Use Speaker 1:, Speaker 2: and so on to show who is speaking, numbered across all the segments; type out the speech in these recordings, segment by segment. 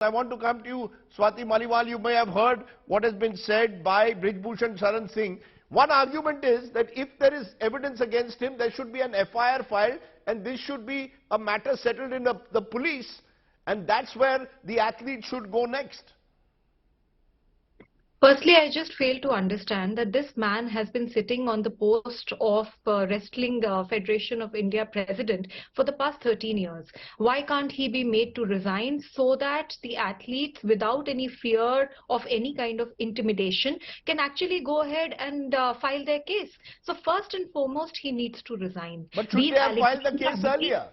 Speaker 1: I want to come to you, Swati Maliwal. You may have heard what has been said by Brij Bhushan Sharan Singh. One argument is that if there is evidence against him, there should be an FIR filed, and this should be a matter settled in the police, and that's where the athlete should go next.
Speaker 2: Firstly, I just fail to understand that this man has been sitting on the post of Wrestling Federation of India president for the past 13 years. Why can't he be made to resign so that the athletes, without any fear of any kind of intimidation, can actually go ahead and file their case? So first and foremost, he needs to resign.
Speaker 1: But should they have filed the case earlier?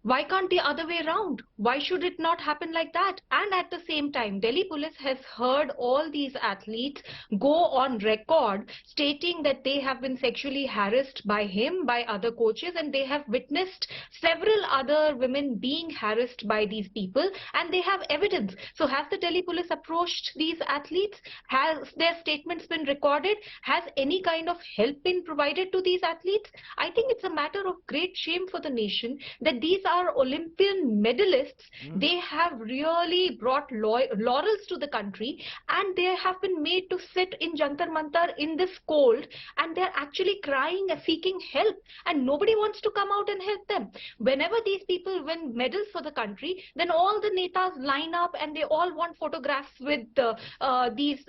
Speaker 2: Why can't the other way around? Why should it not happen like that? And at the same time, Delhi police has heard all these athletes go on record stating that they have been sexually harassed by him, by other coaches, and they have witnessed several other women being harassed by these people, and they have evidence. So has the Delhi police approached these athletes? Has their statements been recorded? Has any kind of help been provided to these athletes? I think it's a matter of great shame for the nation that these are Olympian medalists. They have really brought laurels to the country, and they have been made to sit in Jantar Mantar in this cold, and they're actually crying and seeking help, and nobody wants to come out and help them. Whenever these people win medals for the country, then all the netas line up and they all want photographs with these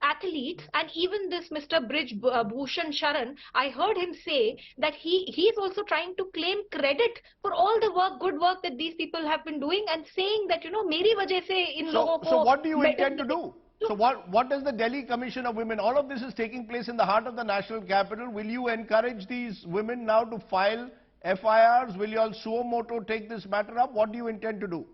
Speaker 2: athletes. And even this Mr. Brij Bhushan Sharan, I heard him say that he's also trying to claim credit for all the good work that these people have been doing, and saying that, you know, meri wajah se in logon ko.
Speaker 1: So what do you intend to do? So what does the Delhi Commission of Women, all of this is taking place in the heart of the national capital. Will you encourage these women now to file FIRs? Will you all suo moto take this matter up? What do you intend to do?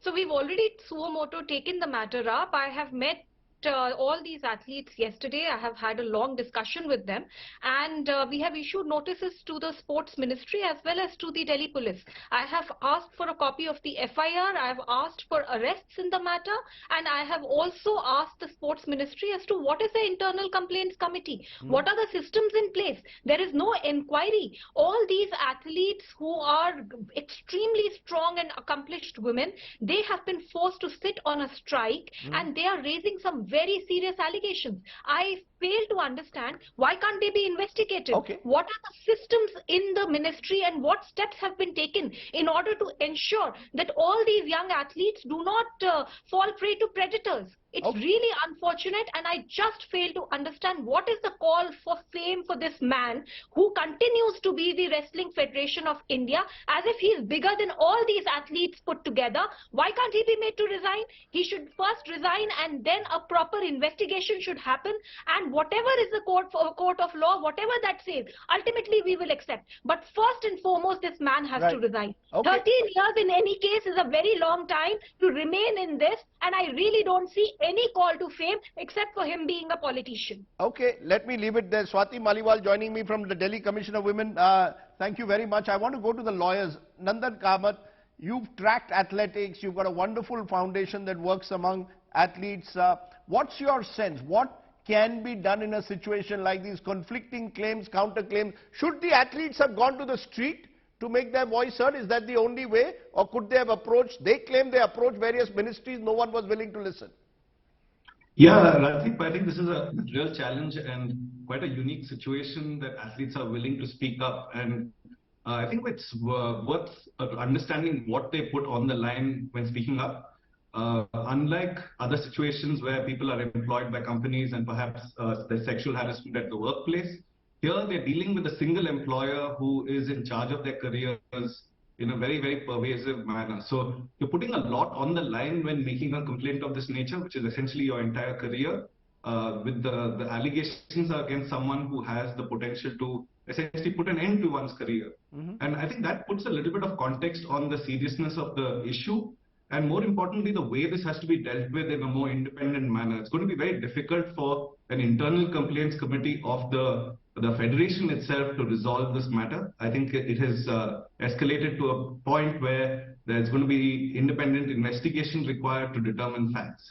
Speaker 2: So we've already suo moto taken the matter up. I have met all these athletes yesterday. I have had a long discussion with them, and we have issued notices to the sports ministry as well as to the Delhi police. I have asked for a copy of the FIR, I have asked for arrests in the matter, and I have also asked the sports ministry as to what is the internal complaints committee, what are the systems in place. There is no inquiry. All these athletes who are extremely strong and accomplished women, they have been forced to sit on a strike, and they are raising some very serious allegations. I fail to understand why can't they be investigated. What are the systems in the ministry, and what steps have been taken in order to ensure that all these young athletes do not fall prey to predators? It's really unfortunate, and I just fail to understand what is the call for fame for this man who continues to be the Wrestling Federation of India as if he's bigger than all these athletes put together. Why can't he be made to resign? He should first resign, and then a proper investigation should happen, and whatever is the court of law, whatever that says, ultimately we will accept. But first and foremost, this man has to resign. 13 years in any case is a very long time to remain in this, and I really don't see any call to fame except for him being a politician.
Speaker 1: Okay, let me leave it there. Swati Maliwal joining me from the Delhi Commission of Women. Thank you very much. I want to go to the lawyers. Nandan Kamath, you've tracked athletics. You've got a wonderful foundation that works among athletes. What's your sense? What can be done in a situation like these? Conflicting claims, counterclaims. Should the athletes have gone to the street to make their voice heard? Is that the only way? Or could they have approached, they claim they approached various ministries, no one was willing to listen?
Speaker 3: Yeah, Rathik, I think this is a real challenge and quite a unique situation that athletes are willing to speak up. And I think it's worth understanding what they put on the line when speaking up. Unlike other situations where people are employed by companies and perhaps there's sexual harassment at the workplace, here they're dealing with a single employer who is in charge of their careers in a very, very pervasive manner. So you're putting a lot on the line when making a complaint of this nature, which is essentially your entire career, with the allegations against someone who has the potential to essentially put an end to one's career. And I think that puts a little bit of context on the seriousness of the issue, and more importantly, the way this has to be dealt with in a more independent manner. It's going to be very difficult for an internal complaints committee of the federation itself to resolve this matter. I think it has escalated to a point where there's going to be independent investigation required to determine facts.